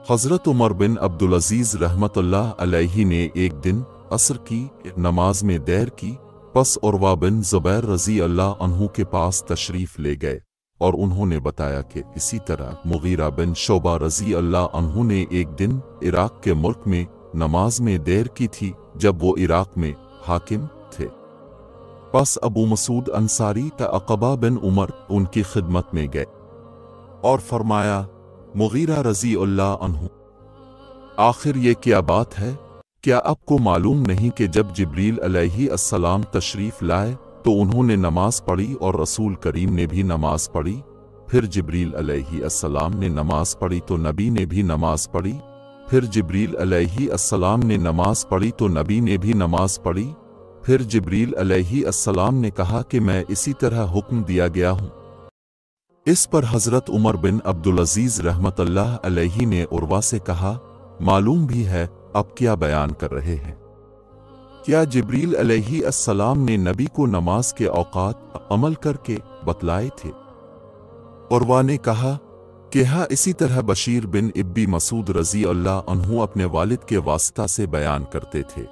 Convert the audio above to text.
हज़रत उमर बिन अब्दुल अजीज़ रहमतुल्लाह अलैहि ने एक दिन असर की नमाज में देर की। बस उरवा बिन ज़ुबैर रज़ी अल्लाह अन्हु के पास तशरीफ़ ले गए और उन्होंने बताया कि इसी तरह मुगीरा बिन शोबा रज़ी अल्लाह अन्हु ने एक दिन इराक के मुल्क में नमाज में देर की थी, जब वो इराक में हाकिम थे। बस अबू मसूद अंसारी अक़बा बिन उमर उनकी खिदमत में गए और फरमाया, मुगीरा रज़ी अल्लाह अन्हु, आखिर ये क्या बात है? क्या आपको मालूम नहीं कि जब जिब्रील अलैहि अस्सलाम तशरीफ़ लाए तो उन्होंने नमाज पढ़ी और रसूल करीम ने भी नमाज पढ़ी, फिर जिब्रील अलैहि अस्सलाम ने नमाज पढ़ी तो नबी ने भी नमाज पढ़ी, फिर जिब्रील अलैहि अस्सलाम ने नमाज पढ़ी तो नबी ने भी नमाज पढ़ी, फिर जिब्रील अलैहि अस्सलाम ने कहा कि मैं इसी तरह हुक्म दिया गया हूँ। इस पर हज़रत उमर बिन अब्दुल अजीज़ रहमतुल्लाह अलैहि ने उरवा से कहा, मालूम भी है अब क्या बयान कर रहे हैं? क्या जिब्रील अलैहि अस्सलाम ने नबी को नमाज के औकात अमल करके बतलाए थे? उरवा ने कहा कि हाँ, इसी तरह बशीर बिन इब्बी मसूद रज़ी अल्लाह अन्हु अपने वालिद के वास्ता से बयान करते थे।